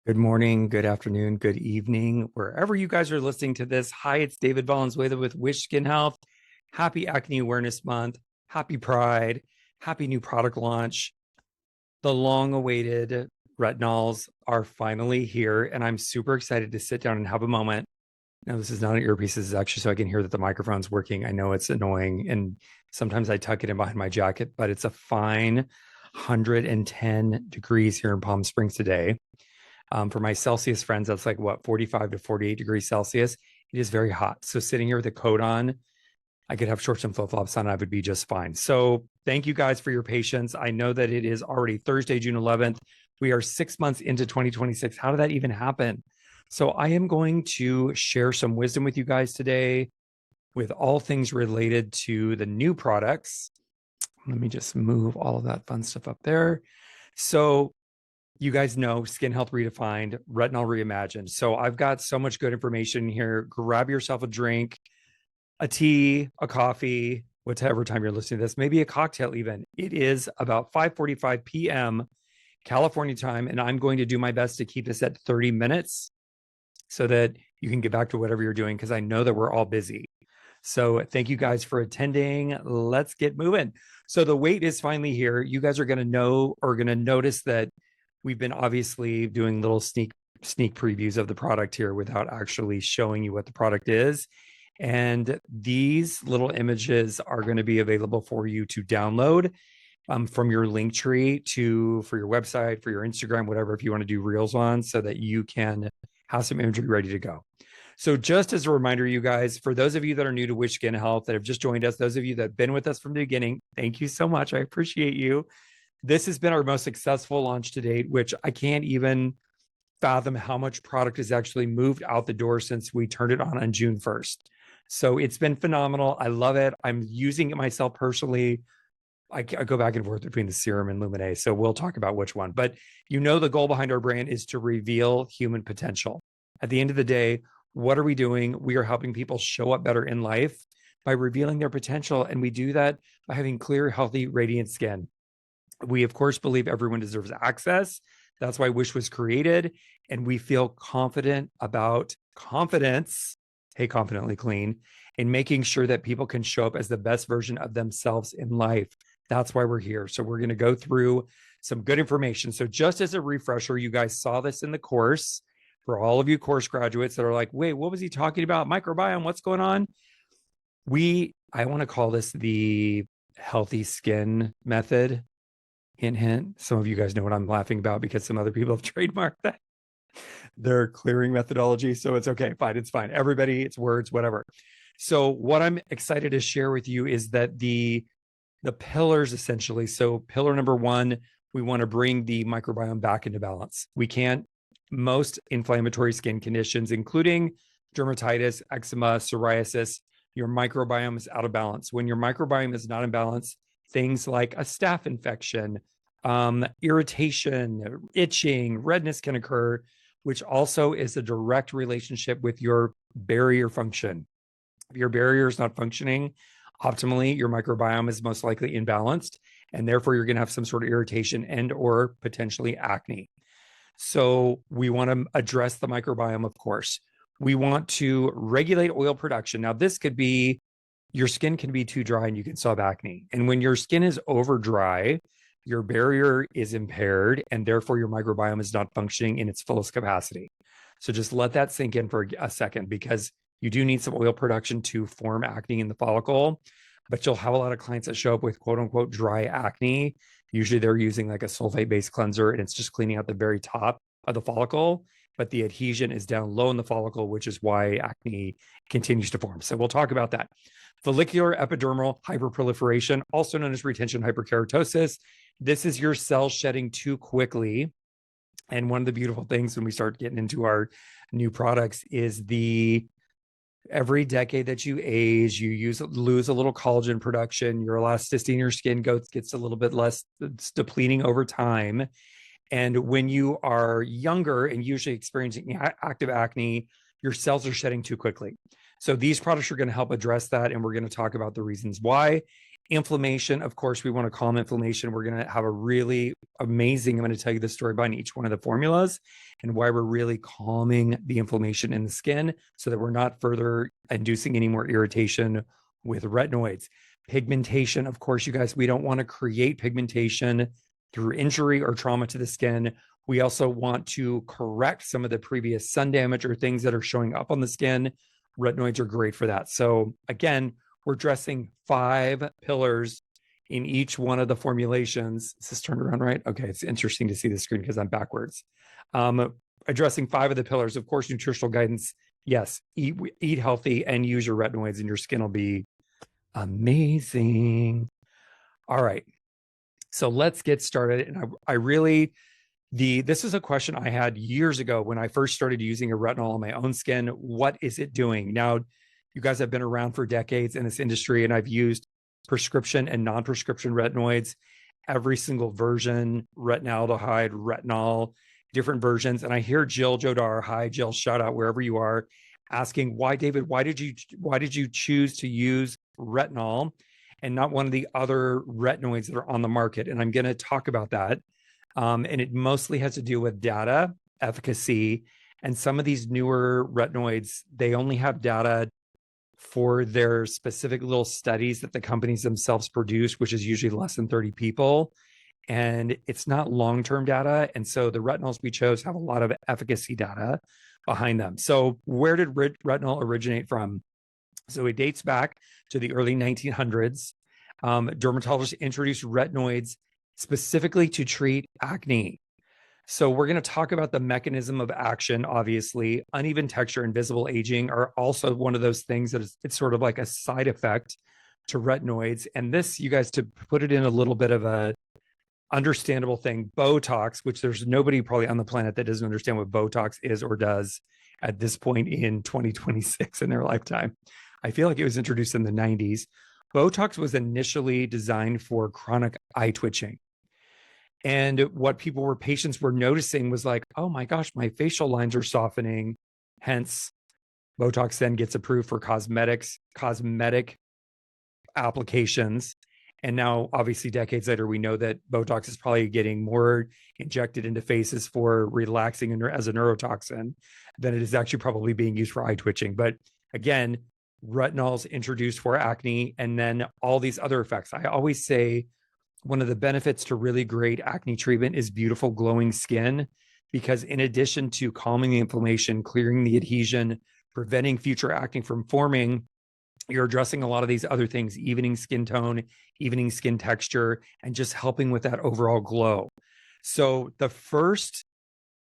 Good morning, good afternoon, good evening, wherever you guys are listening to this. Hi, it's David Valenzuela with Wish Skin Health. Happy Acne Awareness Month. Happy Pride. Happy new product launch. The long-awaited retinols are finally here, and I'm super excited to sit down and have a moment. Now, this is not an earpiece. This is actually so I can hear that the microphone's working. I know it's annoying, and sometimes I tuck it in behind my jacket, but it's a fine 110 degrees here in Palm Springs today. For my Celsius friends, that's like what, 45 to 48 degrees Celsius. It is very hot. So sitting here with a coat on, I could have shorts and flip-flops on, I would be just fine. So thank you guys for your patience. I know that it is already Thursday, June 11th. We are 6 months into 2026. How did that even happen? So I am going to share some wisdom with you guys today with all things related to the new products. Let me just move all of that fun stuff up there. So you guys know Skin Health Redefined, Retinol Reimagined. So I've got so much good information here. Grab yourself a drink, a tea, a coffee, whatever time you're listening to this, maybe a cocktail even. It is about 5:45 p.m. California time, and I'm going to do my best to keep this at 30 minutes so that you can get back to whatever you're doing, because I know that we're all busy. So thank you guys for attending. Let's get moving. So the wait is finally here. You guys are going to know or going to notice that we've been obviously doing little sneak previews of the product here without actually showing you what the product is. And these little images are going to be available for you to download from your link tree for your website, for your Instagram, whatever, if you want to do reels on, so that you can have some imagery ready to go. So just as a reminder, you guys, for those of you that are new to Wish Skin Health, that have just joined us, those of you that have been with us from the beginning, thank you so much. I appreciate you. This has been our most successful launch to date, which I can't even fathom how much product has actually moved out the door since we turned it on June 1st. So it's been phenomenal. I love it. I'm using it myself personally. I go back and forth between the Serum and Lumin. So we'll talk about which one. But you know, the goal behind our brand is to reveal human potential. At the end of the day, what are we doing? We are helping people show up better in life by revealing their potential. And we do that by having clear, healthy, radiant skin. We, of course, believe everyone deserves access. That's why Wish was created. And we feel confident about confidence, hey, confidently clean, in making sure that people can show up as the best version of themselves in life. That's why we're here. So we're going to go through some good information. So just as a refresher, you guys saw this in the course. For all of you course graduates that are like, wait, what was he talking about? Microbiome, what's going on? I want to call this the healthy skin method. Hint, hint. Some of you guys know what I'm laughing about because some other people have trademarked that. Their clearing methodology. So it's okay. Fine. It's fine. Everybody, it's words, whatever. So what I'm excited to share with you is that the pillars essentially. So pillar number one, we want to bring the microbiome back into balance. Most inflammatory skin conditions, including dermatitis, eczema, psoriasis, your microbiome is out of balance. When your microbiome is not in balance, things like a staph infection, irritation, itching, redness can occur, which also is a direct relationship with your barrier function. If your barrier is not functioning optimally, your microbiome is most likely imbalanced, and therefore you're going to have some sort of irritation and or potentially acne. So we want to address the microbiome, of course. We want to regulate oil production. Now, this could be your skin can be too dry and you can still have acne. And when your skin is over dry, your barrier is impaired and therefore your microbiome is not functioning in its fullest capacity. So just let that sink in for a second, because you do need some oil production to form acne in the follicle, but you'll have a lot of clients that show up with quote unquote dry acne. Usually they're using like a sulfate-based cleanser and it's just cleaning out the very top of the follicle, but the adhesion is down low in the follicle, which is why acne continues to form. So we'll talk about that. Follicular epidermal hyperproliferation, also known as retention hyperkeratosis. This is your cells shedding too quickly. And one of the beautiful things when we start getting into our new products is every decade that you age, you lose a little collagen production, your elasticity in your skin gets a little bit less, it's depleting over time. And when you are younger and usually experiencing active acne, your cells are shedding too quickly. So these products are going to help address that. And we're going to talk about the reasons why. Inflammation, of course, we want to calm inflammation. We're going to have a really amazing, I'm going to tell you the story behind each one of the formulas and why we're really calming the inflammation in the skin so that we're not further inducing any more irritation with retinoids. Pigmentation, of course, you guys, we don't want to create pigmentation through injury or trauma to the skin. We also want to correct some of the previous sun damage or things that are showing up on the skin. Retinoids are great for that. So again, we're addressing 5 pillars in each one of the formulations. Is this turned around right? Okay, it's interesting to see the screen because I'm backwards. Addressing 5 of the pillars, of course, nutritional guidance. Yes, eat healthy and use your retinoids and your skin will be amazing. All right, so let's get started. And this is a question I had years ago when I first started using a retinol on my own skin. What is it doing? Now, you guys have been around for decades in this industry, and I've used prescription and non-prescription retinoids, every single version, retinaldehyde, retinol, different versions. And I hear Jill Jodar, hi Jill, shout out wherever you are, asking, why David, why did you choose to use retinol and not one of the other retinoids that are on the market? And I'm going to talk about that. And it mostly has to do with data, efficacy, and some of these newer retinoids, they only have data for their specific little studies that the companies themselves produce, which is usually less than 30 people. And it's not long-term data. And so the retinols we chose have a lot of efficacy data behind them. So where did retinol originate from? So it dates back to the early 1900s. Dermatologists introduced retinoids specifically to treat acne. So we're going to talk about the mechanism of action. Obviously, uneven texture and visible aging are also one of those things that it's sort of like a side effect to retinoids. And this, you guys, to put it in a little bit of a understandable thing, Botox, which there's nobody probably on the planet that doesn't understand what Botox is or does at this point in 2026 in their lifetime. I feel like it was introduced in the 90s. Botox was initially designed for chronic eye twitching. And what patients were noticing was like, oh my gosh, my facial lines are softening. Hence, Botox then gets approved for cosmetic applications. And now, obviously, decades later, we know that Botox is probably getting more injected into faces for relaxing and as a neurotoxin than it is actually probably being used for eye twitching. But again, retinols introduced for acne and then all these other effects. I always say, one of the benefits to really great acne treatment is beautiful glowing skin, because in addition to calming the inflammation, clearing the adhesion, preventing future acne from forming, you're addressing a lot of these other things, evening skin tone, evening skin texture, and just helping with that overall glow. So the first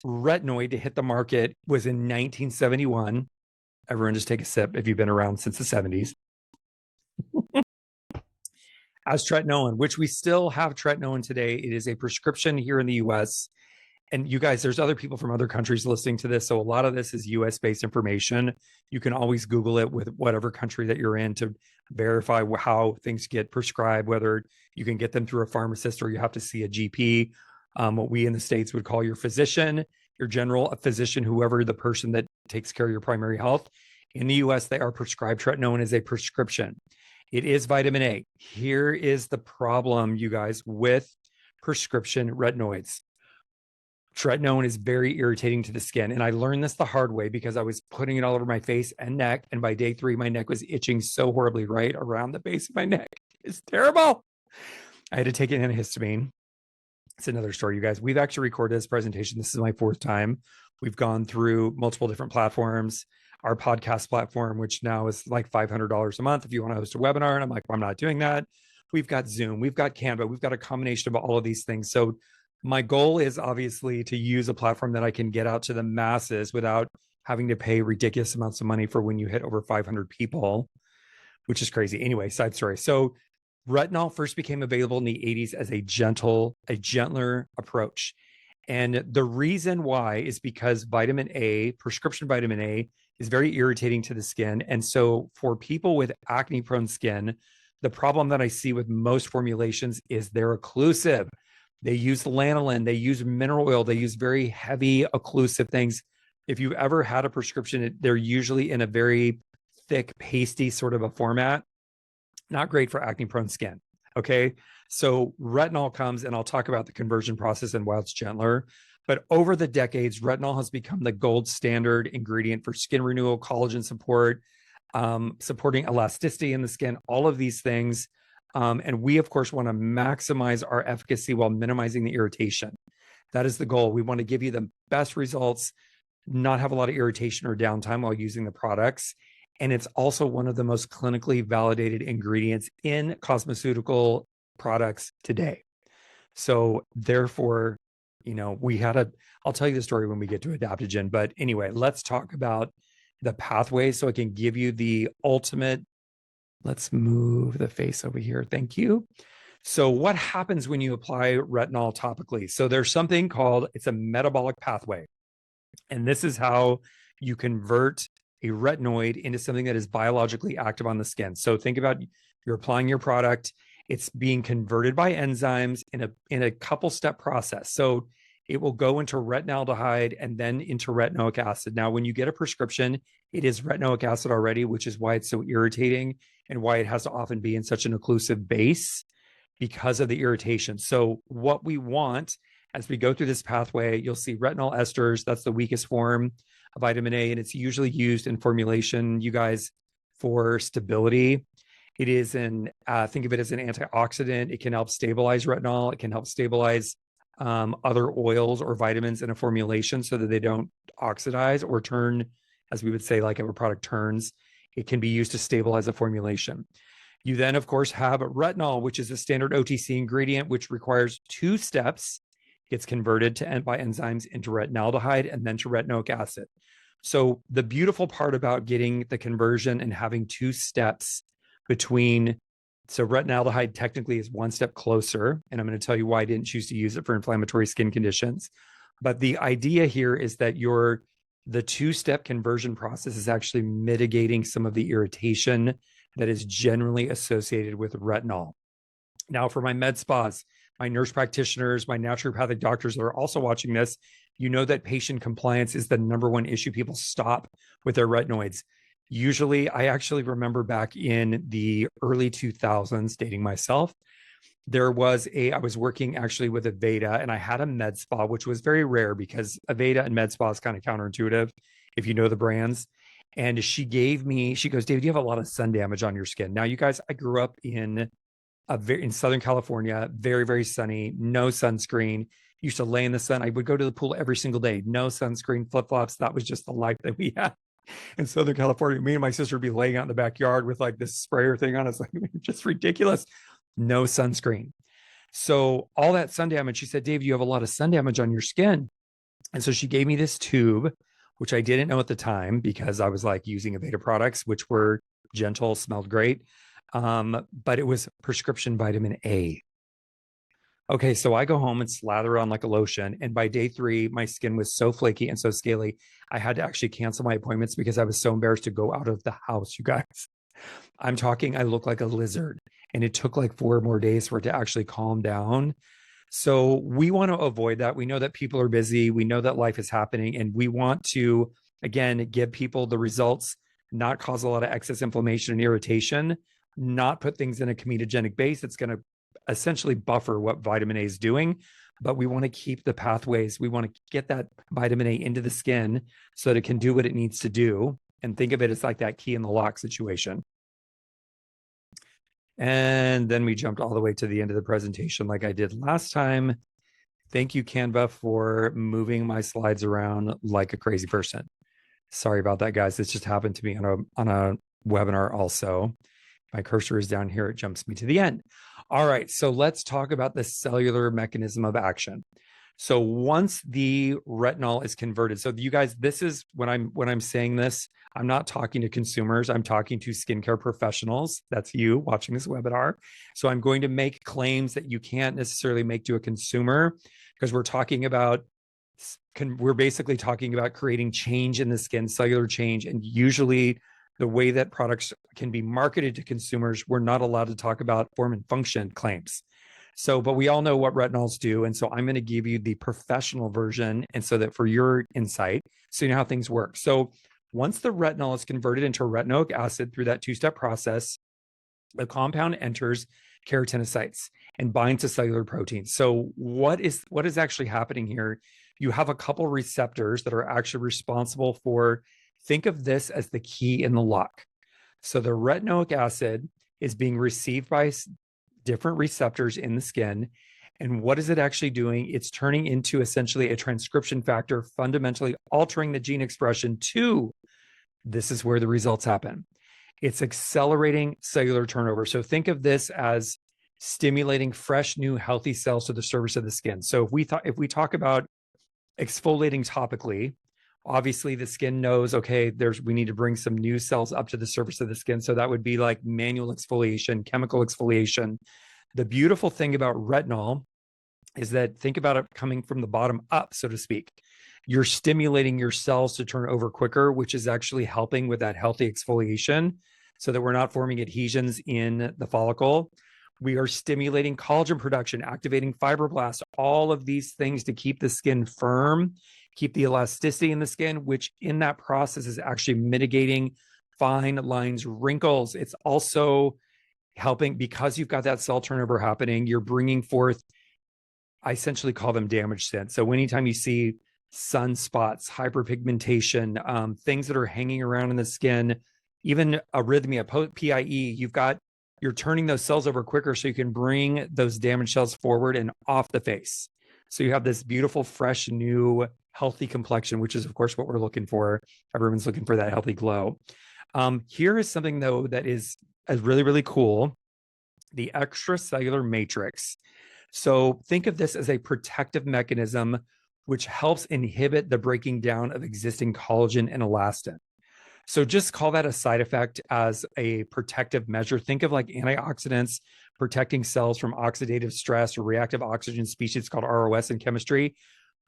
retinoid to hit the market was in 1971. Everyone just take a sip if you've been around since the 70s. As tretinoin, which we still have tretinoin today. It is a prescription here in the US. And you guys, there's other people from other countries listening to this. So a lot of this is US based information. You can always Google it with whatever country that you're in to verify how things get prescribed, whether you can get them through a pharmacist or you have to see a GP, what we in the States would call your physician, your general physician, whoever the person that takes care of your primary health. In the US, they are prescribed tretinoin as a prescription. It is vitamin A. Here is the problem, you guys, with prescription retinoids. Tretinoin is very irritating to the skin. And I learned this the hard way because I was putting it all over my face and neck. And by day 3, my neck was itching so horribly right around the base of my neck. It's terrible. I had to take an antihistamine. It's another story, you guys. We've actually recorded this presentation. This is my 4th time. We've gone through multiple different platforms. Our podcast platform, which now is like $500 a month if you want to host a webinar. And I'm like, well, I'm not doing that. We've got Zoom, we've got Canva, we've got a combination of all of these things. So my goal is obviously to use a platform that I can get out to the masses without having to pay ridiculous amounts of money for when you hit over 500 people, which is crazy. Anyway, side story. So retinol first became available in the 80s as a gentler approach. And the reason why is because vitamin A, prescription vitamin A, is very irritating to the skin. And so for people with acne-prone skin, the problem that I see with most formulations is they're occlusive. They use lanolin, they use mineral oil, they use very heavy occlusive things. If you've ever had a prescription, they're usually in a very thick, pasty sort of a format. Not great for acne-prone skin. Okay. So retinol comes, and I'll talk about the conversion process and why it's gentler. But over the decades, retinol has become the gold standard ingredient for skin renewal, collagen support, supporting elasticity in the skin, all of these things. And we, of course, want to maximize our efficacy while minimizing the irritation. That is the goal. We want to give you the best results, not have a lot of irritation or downtime while using the products. And it's also one of the most clinically validated ingredients in cosmeceutical products today. So therefore, I'll tell you the story when we get to Adaptogen. But anyway, let's talk about the pathway so I can give you the ultimate. Let's move the face over here. Thank you. So what happens when you apply retinol topically? So there's something called, it's a metabolic pathway. And this is how you convert a retinoid into something that is biologically active on the skin. So think about, you're applying your product, it's being converted by enzymes in a couple step process. So it will go into retinaldehyde and then into retinoic acid. Now, when you get a prescription, it is retinoic acid already, which is why it's so irritating and why it has to often be in such an occlusive base because of the irritation. So what we want as we go through this pathway, you'll see retinol esters. That's the weakest form of vitamin A, and it's usually used in formulation, you guys, for stability. It is think of it as an antioxidant. It can help stabilize retinol. It can help stabilize other oils or vitamins in a formulation so that they don't oxidize or turn, as we would say, like if a product turns. It can be used to stabilize a formulation. You then, of course, have retinol, which is a standard OTC ingredient, which requires 2 steps. Gets converted by enzymes into retinaldehyde and then to retinoic acid. So the beautiful part about getting the conversion and having 2 steps between, so retinaldehyde technically is 1 step closer, and I'm going to tell you why I didn't choose to use it for inflammatory skin conditions. But the idea here is that the 2-step conversion process is actually mitigating some of the irritation that is generally associated with retinol. Now, for my med spas, my nurse practitioners, my naturopathic doctors that are also watching this, you know that patient compliance is the number one issue people stop with their retinoids. Usually, I actually remember back in the early 2000s, dating myself, I was working actually with Aveda, and I had a med spa, which was very rare because Aveda and med spa is kind of counterintuitive if you know the brands. And she goes, David, you have a lot of sun damage on your skin. Now, you guys, I grew up in Southern California, very, very sunny, no sunscreen. Used to lay in the sun. I would go to the pool every single day, no sunscreen, flip-flops. That was just the life that we had in Southern California. Me and my sister would be laying out in the backyard with like this sprayer thing on us, like just ridiculous. No sunscreen. So all that sun damage, she said, Dave, you have a lot of sun damage on your skin. And so she gave me this tube, which I didn't know at the time because I was like using Aveda products, which were gentle, smelled great. But it was prescription vitamin A. Okay, so I go home and slather on like a lotion. And by day 3, my skin was so flaky and so scaly, I had to actually cancel my appointments because I was so embarrassed to go out of the house, you guys. I'm talking, I look like a lizard. And it took like 4 more days for it to actually calm down. So we want to avoid that. We know that people are busy. We know that life is happening. And we want to, again, give people the results, not cause a lot of excess inflammation and irritation, not put things in a comedogenic base. It's going to essentially buffer what vitamin A is doing, but we want to keep the pathways. We want to get that vitamin A into the skin so that it can do what it needs to do. And think of it as like that key in the lock situation. And then we jumped all the way to the end of the presentation like I did last time. Thank you, Canva, for moving my slides around like a crazy person. Sorry about that, guys. This just happened to me on a webinar also. My cursor is down here. It jumps me to the end. All right, so let's talk about the cellular mechanism of action. So once the retinol is converted, so you guys, this is when I'm saying this, I'm not talking to consumers. I'm talking to skincare professionals. That's you watching this webinar. So I'm going to make claims that you can't necessarily make to a consumer because we're basically talking about creating change in the skin, cellular change, and usually the way that products can be marketed to consumers, we're not allowed to talk about form and function claims. So, but we all know what retinols do. And so I'm going to give you the professional version. And so that for your insight, so you know how things work. So once the retinol is converted into retinoic acid through that 2-step process, the compound enters keratinocytes and binds to cellular proteins. So what is actually happening here? You have a couple receptors that are actually responsible for, think of this as the key in the lock. So the retinoic acid is being received by different receptors in the skin. And what is it actually doing? It's turning into essentially a transcription factor, fundamentally altering the gene expression to, this is where the results happen. It's accelerating cellular turnover. So think of this as stimulating fresh, new, healthy cells to the surface of the skin. So if we talk about exfoliating topically, obviously the skin knows, okay, we need to bring some new cells up to the surface of the skin. So that would be like manual exfoliation, chemical exfoliation. The beautiful thing about retinol is that, think about it coming from the bottom up, so to speak. You're stimulating your cells to turn over quicker, which is actually helping with that healthy exfoliation so that we're not forming adhesions in the follicle. We are stimulating collagen production, activating fibroblasts, all of these things to keep the skin firm, keep the elasticity in the skin, which in that process is actually mitigating fine lines, wrinkles. It's also helping, because you've got that cell turnover happening, you're bringing forth, I essentially call them damaged cells. So anytime you see sunspots, hyperpigmentation, things that are hanging around in the skin, even arrhythmia, PIE, you're turning those cells over quicker so you can bring those damaged cells forward and off the face. So you have this beautiful, fresh, new, healthy complexion, which is, of course, what we're looking for. Everyone's looking for that healthy glow. Here is something, though, that is really, really cool: the extracellular matrix. So think of this as a protective mechanism which helps inhibit the breaking down of existing collagen and elastin. So just call that a side effect as a protective measure. Think of like antioxidants protecting cells from oxidative stress or reactive oxygen species, called ROS in chemistry.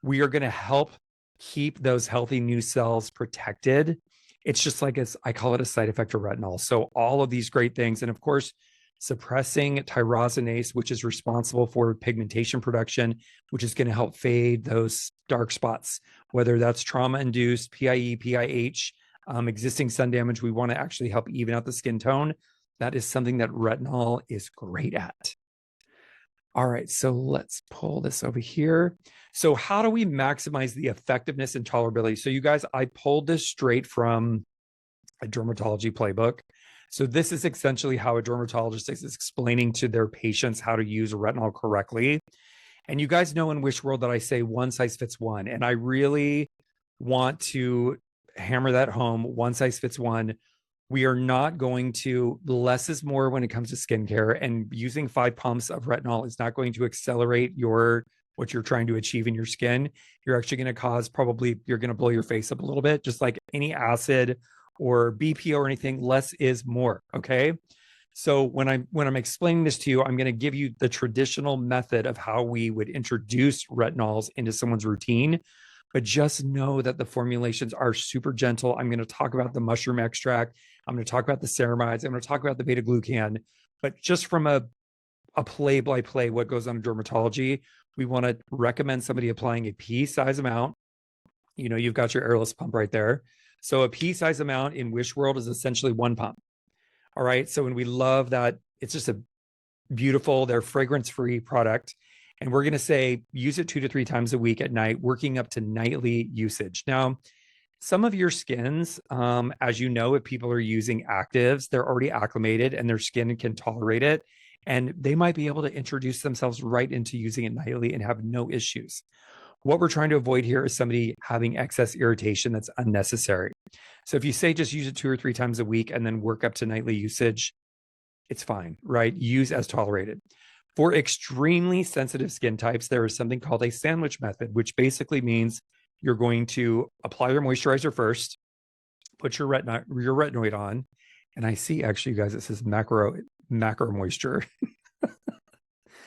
We are going to help keep those healthy new cells protected. It's just like, I call it a side effect of retinol. So all of these great things. And of course, suppressing tyrosinase, which is responsible for pigmentation production, which is going to help fade those dark spots, whether that's trauma-induced, PIE, PIH, existing sun damage. We want to actually help even out the skin tone. That is something that retinol is great at. All right, so let's pull this over here. So how do we maximize the effectiveness and tolerability? So you guys, I pulled this straight from a dermatology playbook. So this is essentially how a dermatologist is explaining to their patients how to use retinol correctly. And you guys know in Wish World that I say one size fits one. And I really want to hammer that home. One size fits one. We are not going to, less is more when it comes to skincare, and using 5 pumps of retinol is not going to accelerate what you're trying to achieve in your skin. You're actually going to cause, you're going to blow your face up a little bit, just like any acid or BPO or anything. Less is more. Okay. So when I'm explaining this to you, I'm going to give you the traditional method of how we would introduce retinols into someone's routine. But just know that the formulations are super gentle. I'm going to talk about the mushroom extract. I'm going to talk about the ceramides. I'm going to talk about the beta-glucan. But just from a play-by-play, what goes on in dermatology, we want to recommend somebody applying a pea-size amount. You know, you've got your airless pump right there. So a pea-size amount in Wish World is essentially 1 pump. All right. So when we love that, it's just a beautiful, they're fragrance-free product. And we're going to say use it 2 to 3 times a week at night, working up to nightly usage. Now, some of your skins, as you know, if people are using actives, they're already acclimated and their skin can tolerate it. And they might be able to introduce themselves right into using it nightly and have no issues. What we're trying to avoid here is somebody having excess irritation that's unnecessary. So if you say just use it 2 or 3 times a week and then work up to nightly usage, it's fine, right? Use as tolerated. For extremely sensitive skin types, there is something called a sandwich method, which basically means you're going to apply your moisturizer first, put your retinoid on. And I see, actually, you guys, it says macro moisture.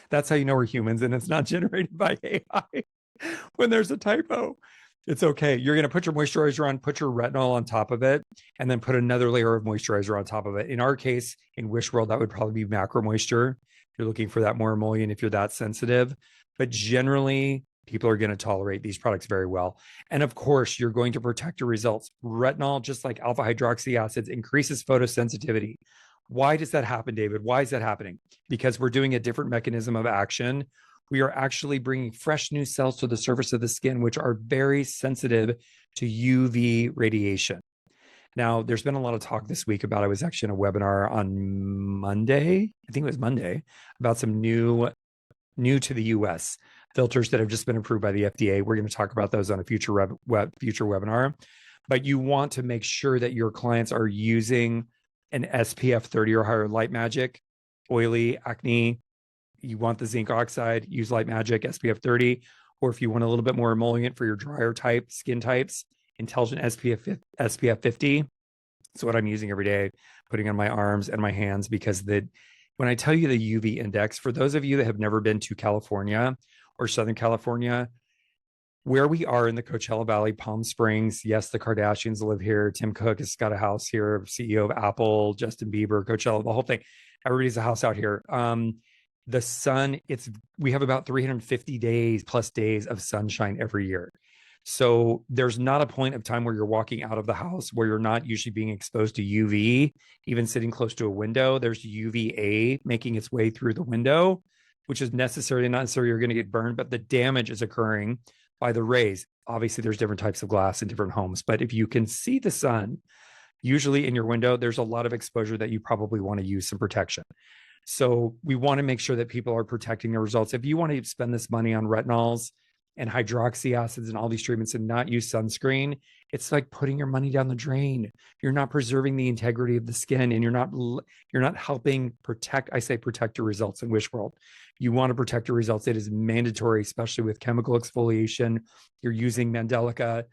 That's how you know we're humans and it's not generated by AI. When there's a typo, it's okay. You're going to put your moisturizer on, put your retinol on top of it, and then put another layer of moisturizer on top of it. In our case, in Wish World, that would probably be macro moisture. If you're looking for that more emollient, if you're that sensitive. But generally, people are going to tolerate these products very well. And of course, you're going to protect your results. Retinol, just like alpha hydroxy acids, increases photosensitivity. Why does that happen, David? Why is that happening? Because we're doing a different mechanism of action. We are actually bringing fresh new cells to the surface of the skin, which are very sensitive to UV radiation. Now, there's been a lot of talk this week about, I was actually in a webinar on Monday, I think it was Monday, about some new to the US filters that have just been approved by the FDA. We're going to talk about those on a future webinar. But you want to make sure that your clients are using an SPF 30 or higher. Light Magic, oily, acne, you want the zinc oxide, use Light Magic SPF 30. Or if you want a little bit more emollient for your drier type skin types, Intelligent SPF 50. So what I'm using every day, putting on my arms and my hands, because when I tell you the UV index, for those of you that have never been to California or Southern California, where we are in the Coachella Valley, Palm Springs, yes, the Kardashians live here. Tim Cook has got a house here, CEO of Apple, Justin Bieber, Coachella, the whole thing. Everybody's a house out here. The sun, we have about 350 plus days of sunshine every year. So there's not a point of time where you're walking out of the house where you're not usually being exposed to UV, even sitting close to a window. There's UVA making its way through the window, which is not necessarily you're going to get burned, but the damage is occurring by the rays. Obviously, there's different types of glass in different homes, but if you can see the sun, usually in your window, there's a lot of exposure that you probably want to use some protection. So we want to make sure that people are protecting their results. If you want to spend this money on retinols and hydroxy acids and all these treatments and not use sunscreen, it's like putting your money down the drain. You're not preserving the integrity of the skin, and you're not helping protect. I say protect your results in Wish World. You want to protect your results. It is mandatory, especially with chemical exfoliation. You're using Mandelica.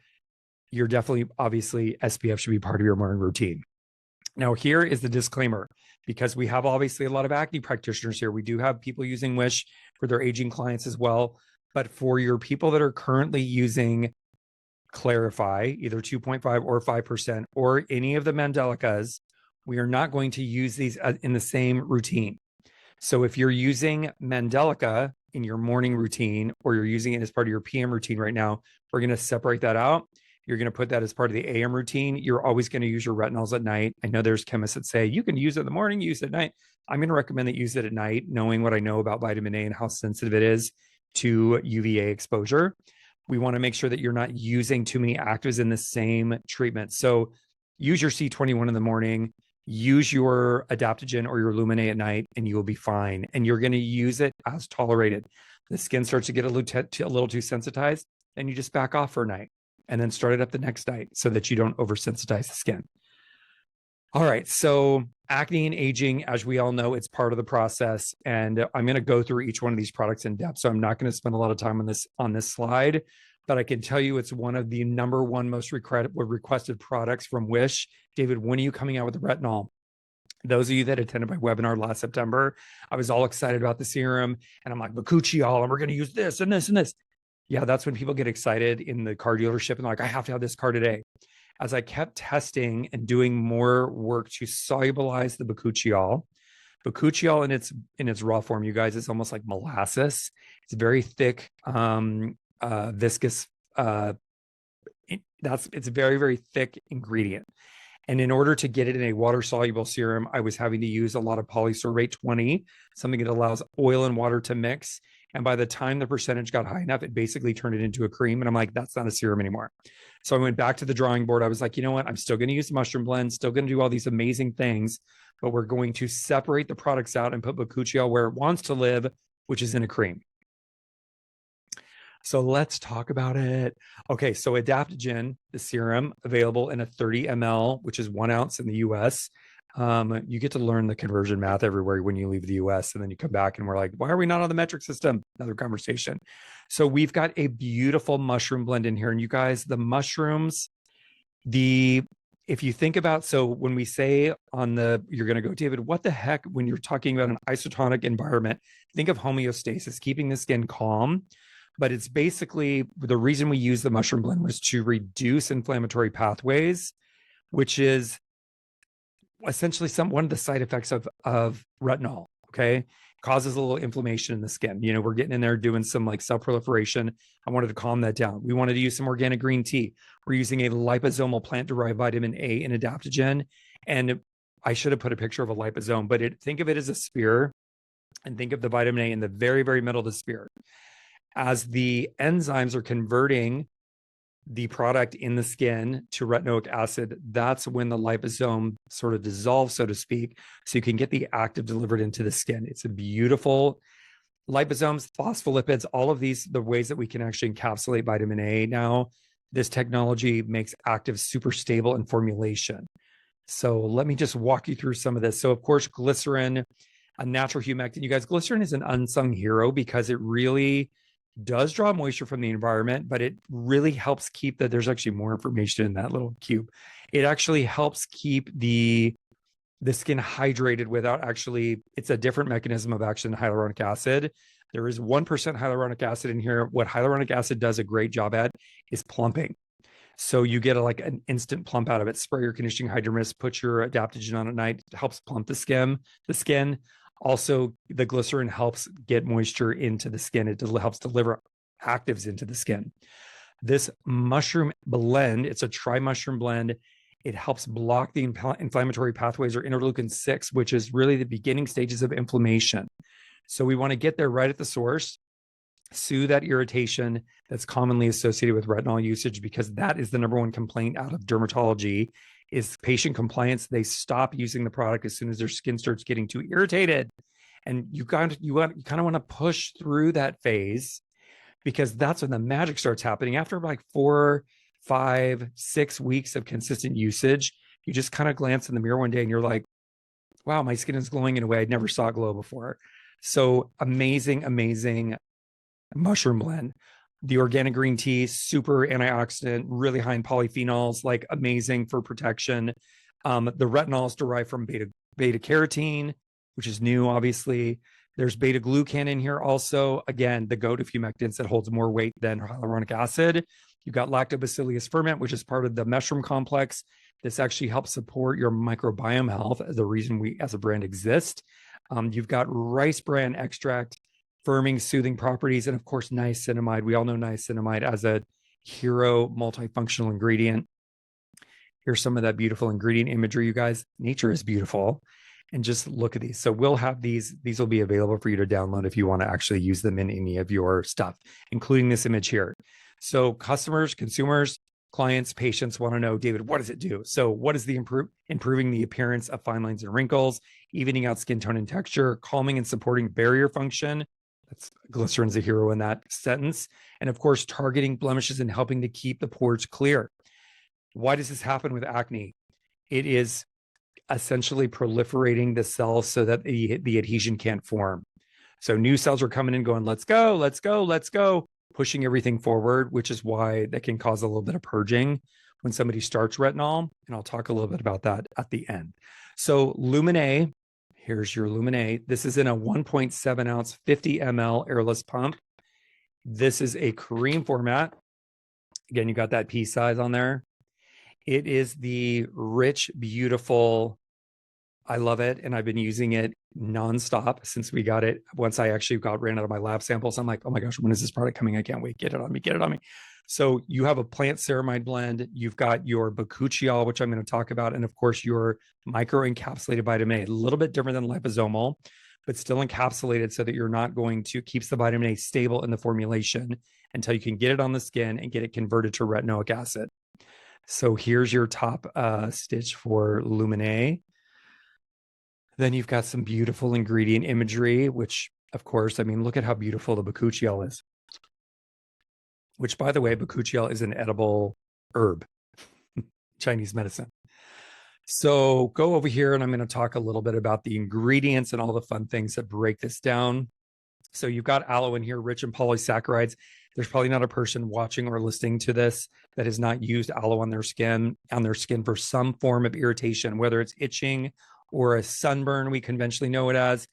You're definitely, obviously, SPF should be part of your morning routine. Now, here is the disclaimer, because we have obviously a lot of acne practitioners here. We do have people using Wish for their aging clients as well. But for your people that are currently using Clarify, either 2.5 or 5%, or any of the Mandelicas, we are not going to use these in the same routine. So if you're using Mandelica in your morning routine, or you're using it as part of your PM routine right now, we're going to separate that out. You're going to put that as part of the AM routine. You're always going to use your retinols at night. I know there's chemists that say you can use it in the morning, use it at night. I'm going to recommend that you use it at night, knowing what I know about vitamin A and how sensitive it is to UVA exposure. We want to make sure that you're not using too many actives in the same treatment. So use your C21 in the morning, use your Adaptogen or your Lumin at night, and you will be fine. And you're going to use it as tolerated. The skin starts to get a little too sensitized, and you just back off for a night and then start it up the next night so that you don't oversensitize the skin. All right, so acne and aging, as we all know, it's part of the process. And I'm going to go through each one of these products in depth. So I'm not going to spend a lot of time on this slide, but I can tell you it's one of the number one most requested products from Wish. David, when are you coming out with the retinol? Those of you that attended my webinar last September, I was all excited about the serum, and I'm like, Bakuchiol, and we're going to use this and this and this. Yeah, that's when people get excited in the car dealership and like, I have to have this car today. As I kept testing and doing more work to solubilize the Bakuchiol in its raw form, you guys, it's almost like molasses. It's very thick, viscous. It's a very, very thick ingredient. And in order to get it in a water-soluble serum, I was having to use a lot of polysorbate 20, something that allows oil and water to mix. And by the time the percentage got high enough, it basically turned it into a cream. And I'm like, that's not a serum anymore. So I went back to the drawing board. I was like, you know what? I'm still going to use the mushroom blend, still going to do all these amazing things, but we're going to separate the products out and put Bakuchiol where it wants to live, which is in a cream. So let's talk about it. Okay, so Adaptogen, the serum, available in a 30 ml, which is 1 ounce in the US. You get to learn the conversion math everywhere when you leave the US, and then you come back and we're like, why are we not on the metric system? Another conversation. So we've got a beautiful mushroom blend in here. And you guys, the mushrooms, if you think about, so when we say you're going to go, David, what the heck, when you're talking about an isotonic environment, think of homeostasis, keeping the skin calm. But it's basically the reason we use the mushroom blend was to reduce inflammatory pathways, which is essentially one of the side effects of retinol. Okay, causes a little inflammation in the skin. You know, we're getting in there doing some like cell proliferation. I wanted to calm that down. We wanted to use some organic green tea. We're using a liposomal plant-derived vitamin A in Adaptogen, and I should have put a picture of a liposome, but think of it as a spear, and think of the vitamin A in the very, very middle of the spear. As the enzymes are converting the product in the skin to retinoic acid, that's when the liposome sort of dissolves, so to speak, so you can get the active delivered into the skin. It's a beautiful liposomes, phospholipids, all of these, the ways that we can actually encapsulate vitamin A now. This technology makes active super stable in formulation. So let me just walk you through some of this. So of course, glycerin, a natural humectant. You guys, glycerin is an unsung hero because it really does draw moisture from the environment, but it really helps keep that. There's actually more information in that little cube. It actually helps keep the skin hydrated without actually, it's a different mechanism of action than hyaluronic acid. There is 1% hyaluronic acid in here. What hyaluronic acid does a great job at is plumping. So you get like an instant plump out of it. Spray your conditioning hydro mist, put your adaptogen on at night. It helps plump the skin. Also, the glycerin helps get moisture into the skin. It helps deliver actives into the skin. This mushroom blend, it's a tri-mushroom blend. It helps block the inflammatory pathways, or interleukin 6, which is really the beginning stages of inflammation. So we want to get there right at the source, soothe that irritation that's commonly associated with retinol usage, because that is the number one complaint out of dermatology is patient compliance. They stop using the product as soon as their skin starts getting too irritated. And you kind of want to push through that phase, because that's when the magic starts happening. After like 4, 5, 6 weeks of consistent usage, you just kind of glance in the mirror one day and you're like, wow, my skin is glowing in a way I never saw glow before. So amazing, amazing mushroom blend. The organic green tea, super antioxidant, really high in polyphenols, like amazing for protection. The retinol is derived from beta carotene, which is new, obviously. There's beta glucan in here also. Again, the go-to humectants that holds more weight than hyaluronic acid. You've got lactobacillus ferment, which is part of the mushroom complex. This actually helps support your microbiome health, as the reason we as a brand exist. You've got rice bran extract, firming, soothing properties, and of course, niacinamide. We all know niacinamide as a hero multifunctional ingredient. Here's some of that beautiful ingredient imagery, you guys. Nature is beautiful. And just look at these. So we'll have these will be available for you to download if you want to actually use them in any of your stuff, including this image here. So customers, consumers, clients, patients want to know, David, what does it do? So what is the improving the appearance of fine lines and wrinkles, evening out skin tone and texture, calming and supporting barrier function. That's glycerin's a hero in that sentence. And of course, targeting blemishes and helping to keep the pores clear. Why does this happen with acne? It is essentially proliferating the cells so that the adhesion can't form. So new cells are coming in going, let's go, let's go, let's go, pushing everything forward, which is why that can cause a little bit of purging when somebody starts retinol. And I'll talk a little bit about that at the end. So Lumin A, here's your Lumin A. This is in a 1.7 ounce, 50 ml airless pump. This is a cream format. Again, you got that pea size on there. It is the rich, beautiful, I love it. And I've been using it nonstop since we got it. Once I actually ran out of my lab samples, I'm like, oh my gosh, when is this product coming? I can't wait. Get it on me, get it on me. So you have a plant ceramide blend. You've got your Bakuchiol, which I'm going to talk about. And of course, your micro-encapsulated vitamin A, a little bit different than liposomal, but still encapsulated so that you're not going to keeps the vitamin A stable in the formulation until you can get it on the skin and get it converted to retinoic acid. So here's your top stitch for Lumin A. Then you've got some beautiful ingredient imagery, which, of course, I mean, look at how beautiful the Bakuchiol is. Which, by the way, Bakuchiol is an edible herb, Chinese medicine. So go over here, and I'm going to talk a little bit about the ingredients and all the fun things that break this down. So you've got aloe in here, rich in polysaccharides. There's probably not a person watching or listening to this that has not used aloe on their skin for some form of irritation, whether it's itching or a sunburn, we conventionally know it as,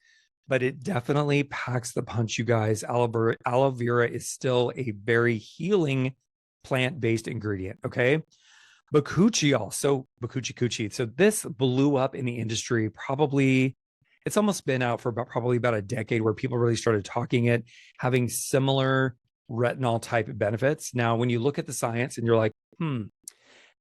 but it definitely packs the punch, you guys. Aloe vera is still a very healing plant-based ingredient, okay? Bakuchiol, so Bakuchi. So this blew up in the industry it's almost been out for probably about a decade where people really started talking it, having similar retinol type benefits. Now, when you look at the science and you're like,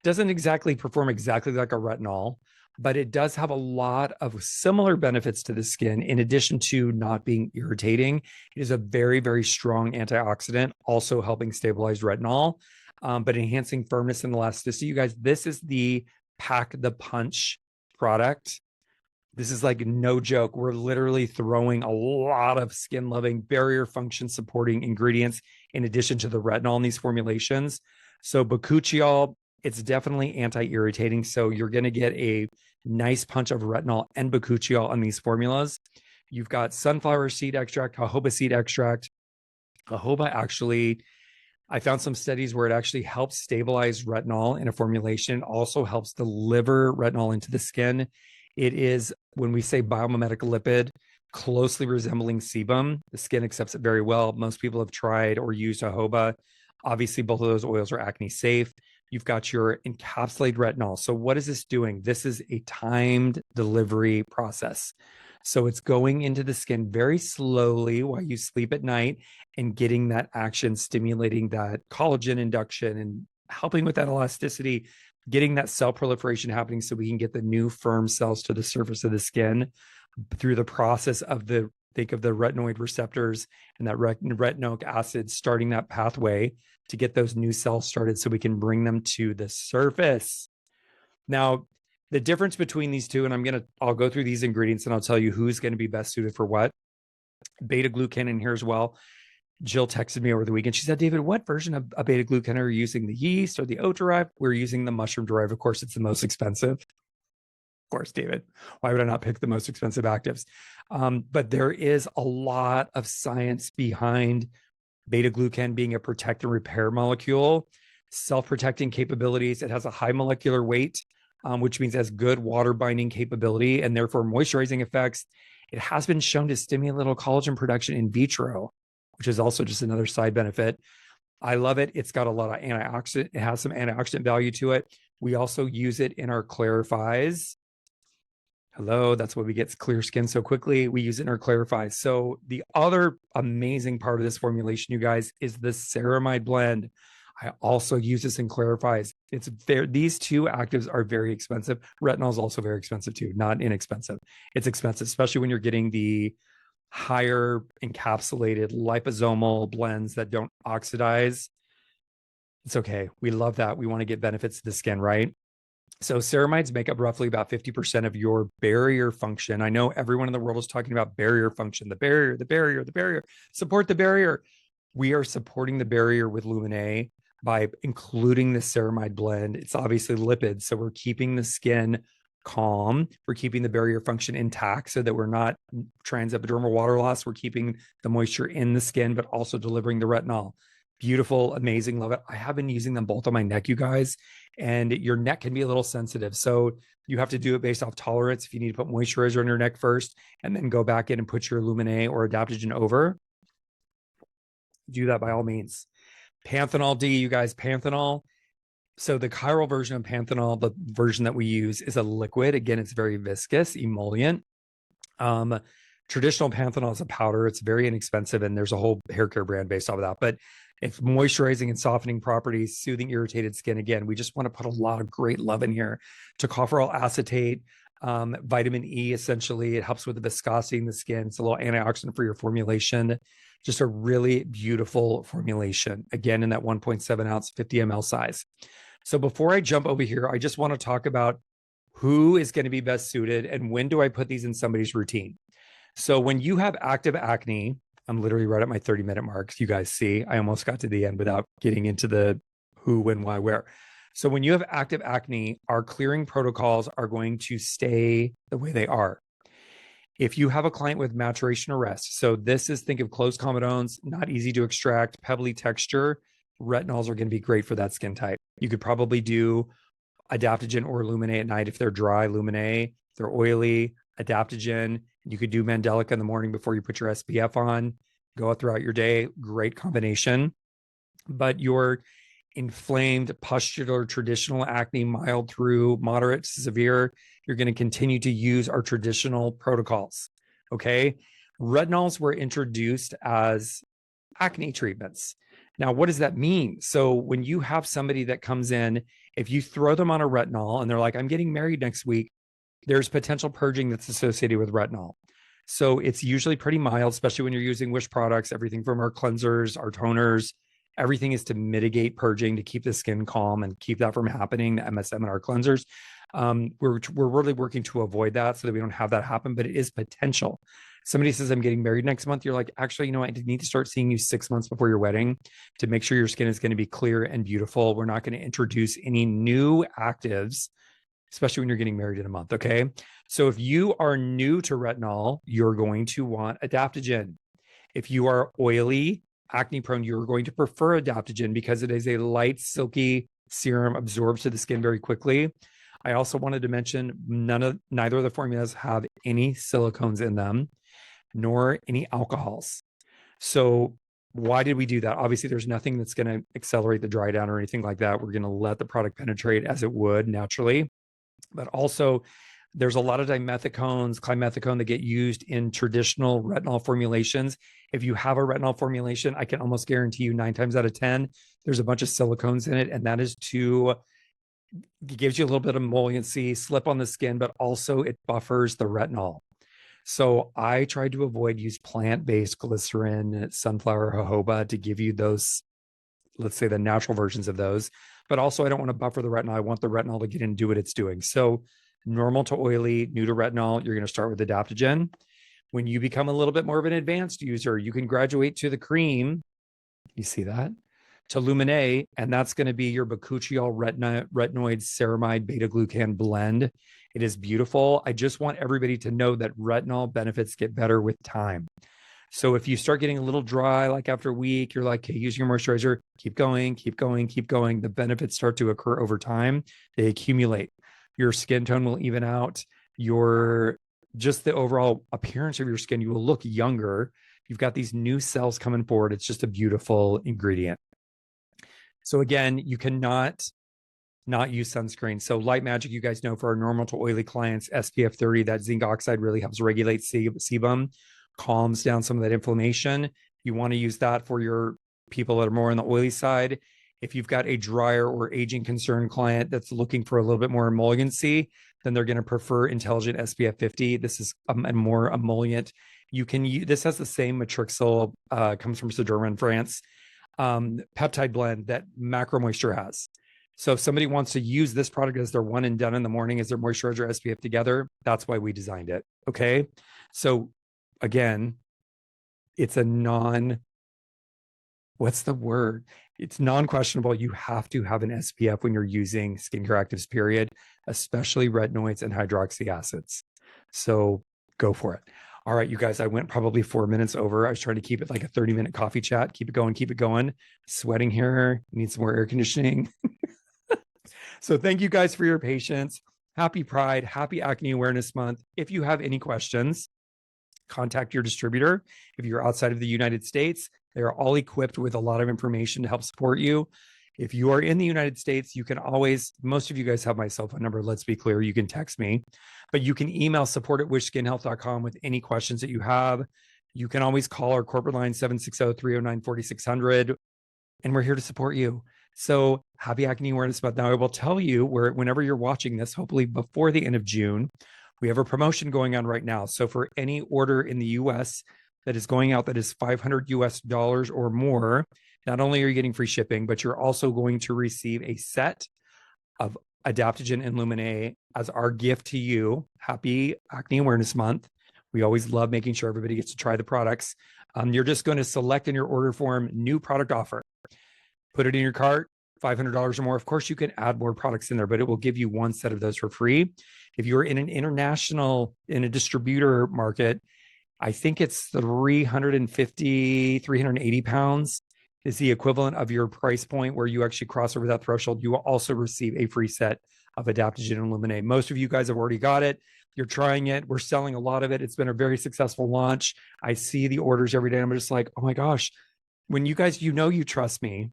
doesn't exactly perform exactly like a retinol, but it does have a lot of similar benefits to the skin. In addition to not being irritating, it is a very, very strong antioxidant, also helping stabilize retinol, but enhancing firmness and elasticity. You guys, this is the pack the punch product. This is like no joke. We're literally throwing a lot of skin loving, barrier function supporting ingredients in addition to the retinol in these formulations. So Bakuchiol, it's definitely anti-irritating. So you're going to get a nice punch of retinol and Bakuchiol on these formulas. You've got sunflower seed extract, jojoba seed extract. Jojoba actually, I found some studies where it actually helps stabilize retinol in a formulation, also helps deliver retinol into the skin. It is, when we say biomimetic lipid, closely resembling sebum. The skin accepts it very well. Most people have tried or used jojoba. Obviously, both of those oils are acne safe. You've got your encapsulated retinol. So what is this doing? This is a timed delivery process. So it's going into the skin very slowly while you sleep at night and getting that action, stimulating that collagen induction and helping with that elasticity, getting that cell proliferation happening so we can get the new firm cells to the surface of the skin through the process of the, think of the retinoid receptors and that retinoic acid starting that pathway to get those new cells started so we can bring them to the surface. Now, the difference between these two, and I'll go through these ingredients and I'll tell you who's going to be best suited for what. Beta-glucan in here as well. Jill texted me over the weekend. She said, David, what version of beta-glucan are you using? The yeast or the oat-derived? We're using the mushroom-derived. Of course, it's the most expensive. Of course, David. Why would I not pick the most expensive actives? But there is a lot of science behind beta-glucan being a protect and repair molecule, self-protecting capabilities. It has a high molecular weight, which means it has good water binding capability and therefore moisturizing effects. It has been shown to stimulate little collagen production in vitro, which is also just another side benefit. I love it. It's got a lot of antioxidant. It has some antioxidant value to it. We also use it in our clarifies. Hello, that's why we get clear skin so quickly. We use it in our clarifies. So the other amazing part of this formulation, you guys, is the ceramide blend. I also use this in clarifies. It's very, these two actives are very expensive. Retinol is also very expensive too, not inexpensive. It's expensive, especially when you're getting the higher encapsulated liposomal blends that don't oxidize. It's okay. We love that. We want to get benefits to the skin, right? So ceramides make up roughly about 50% of your barrier function. I know everyone in the world is talking about barrier function, the barrier, the barrier, the barrier, support the barrier. We are supporting the barrier with Lumin A by including the ceramide blend. It's obviously lipids, so we're keeping the skin calm. We're keeping the barrier function intact so that we're not transepidermal water loss. We're keeping the moisture in the skin, but also delivering the retinol. Beautiful, amazing, love it. I have been using them both on my neck, you guys, and your neck can be a little sensitive. So you have to do it based off tolerance. If you need to put moisturizer on your neck first and then go back in and put your Lumin A or Adaptogen over, do that by all means. Panthenol D, you guys, Panthenol. So the chiral version of Panthenol, the version that we use, is a liquid. Again, it's very viscous, emollient. Traditional Panthenol is a powder. It's very inexpensive, and there's a whole hair care brand based off of that. But it's moisturizing and softening properties, soothing irritated skin. Again, we just want to put a lot of great love in here. Tocopherol acetate, vitamin E, essentially. It helps with the viscosity in the skin. It's a little antioxidant for your formulation. Just a really beautiful formulation. Again, in that 1.7 ounce, 50 ml size. So before I jump over here, I just want to talk about who is going to be best suited and when do I put these in somebody's routine. So when you have active acne, I'm literally right at my 30-minute mark. You guys see, I almost got to the end without getting into the who, when, why, where. So when you have active acne, our clearing protocols are going to stay the way they are. If you have a client with maturation arrest, so this is, think of closed comedones, not easy to extract, pebbly texture, retinols are going to be great for that skin type. You could probably do Adaptogen or Lumin A at night if they're dry, Lumin A. If they're oily, Adaptogen. You could do Mandelica in the morning before you put your SPF on. Go out throughout your day. Great combination. But your inflamed pustular traditional acne, mild through moderate to severe, you're going to continue to use our traditional protocols. Okay. Retinols were introduced as acne treatments. Now, what does that mean? So when you have somebody that comes in, if you throw them on a retinol and they're like, I'm getting married next week, there's potential purging that's associated with retinol. So it's usually pretty mild, especially when you're using Wish products, everything from our cleansers, our toners, everything is to mitigate purging, to keep the skin calm and keep that from happening, the MSM and our cleansers. We're really working to avoid that so that we don't have that happen, but it is potential. Somebody says, I'm getting married next month. You're like, actually, you know, I need to start seeing you 6 months before your wedding to make sure your skin is going to be clear and beautiful. We're not going to introduce any new actives, especially when you're getting married in a month. Okay. So if you are new to retinol, you're going to want Adaptogen. If you are oily, acne prone, you're going to prefer Adaptogen because it is a light, silky serum, absorbs to the skin very quickly. I also wanted to mention neither of the formulas have any silicones in them, nor any alcohols. So why did we do that? Obviously, there's nothing that's going to accelerate the dry down or anything like that. We're going to let the product penetrate as it would naturally. But also, there's a lot of dimethicones, climethicone that get used in traditional retinol formulations. If you have a retinol formulation, I can almost guarantee you 9 times out of 10, there's a bunch of silicones in it. And that is it gives you a little bit of emolliency, slip on the skin, but also it buffers the retinol. So I tried to use plant-based glycerin, sunflower jojoba to give you those, let's say the natural versions of those. But also I don't want to buffer the retinol. I want the retinol to get in and do what it's doing. So normal to oily, new to retinol, you're going to start with Adaptogen. When you become a little bit more of an advanced user, you can graduate to the cream. You see that? To Lumin, and that's going to be your Bakuchiol retinoid ceramide beta-glucan blend. It is beautiful. I just want everybody to know that retinol benefits get better with time. So if you start getting a little dry, like after a week, you're like, hey, use your moisturizer, keep going, keep going, keep going. The benefits start to occur over time. They accumulate. Your skin tone will even out. Just the overall appearance of your skin, you will look younger. You've got these new cells coming forward. It's just a beautiful ingredient. So again, you cannot not use sunscreen. So Light Magic, you guys know, for our normal to oily clients, SPF 30, that zinc oxide really helps regulate sebum, calms down some of that inflammation. You want to use that for your people that are more on the oily side. If you've got a drier or aging concern client that's looking for a little bit more emolliency, then they're going to prefer Intelligent SPF 50. This is a more emollient. This has the same Matrixyl, comes from Sederma in France, peptide blend that Macro Moisture has. So if somebody wants to use this product as their one and done in the morning as their moisturizer SPF together, that's why we designed it. Okay. So again, it's what's the word? It's non-questionable. You have to have an SPF when you're using skincare actives, period, especially retinoids and hydroxy acids. So go for it. All right, you guys, I went probably 4 minutes over. I was trying to keep it like a 30-minute coffee chat. Keep it going, keep it going. Sweating here. Need some more air conditioning. So thank you guys for your patience. Happy Pride. Happy Acne Awareness Month. If you have any questions, contact your distributor. If you're outside of the United States, they are all equipped with a lot of information to help support you. If you are in the United States, you can always, most of you guys have my cell phone number. Let's be clear. You can text me, but you can email support@wishskinhealth.com with any questions that you have. You can always call our corporate line 760-309-4600, and we're here to support you. So happy Acne Awareness Month. Now I will tell you whenever you're watching this, hopefully before the end of June, we have a promotion going on right now. So for any order in the US that is going out that is $500 or more, not only are you getting free shipping, but you're also going to receive a set of Adaptogen and Lumin as our gift to you. Happy Acne Awareness Month. We always love making sure everybody gets to try the products. You're just going to select in your order form, new product offer. Put it in your cart, $500 or more. Of course, you can add more products in there, but it will give you one set of those for free. If you're in a distributor market, I think it's 380 pounds is the equivalent of your price point where you actually cross over that threshold. You will also receive a free set of Adaptogen and Lumin. Most of you guys have already got it. You're trying it. We're selling a lot of it. It's been a very successful launch. I see the orders every day. I'm just like, oh my gosh, when you guys, you trust me.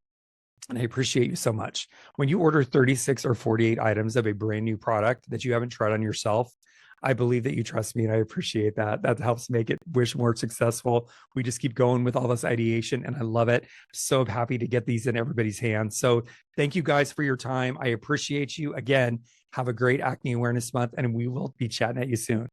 And I appreciate you so much. When you order 36 or 48 items of a brand new product that you haven't tried on yourself, I believe that you trust me, and I appreciate that. That helps make it Wish more successful. We just keep going with all this ideation, and I love it. So happy to get these in everybody's hands. So thank you guys for your time. I appreciate you. Again, have a great Acne Awareness Month, and we will be chatting at you soon.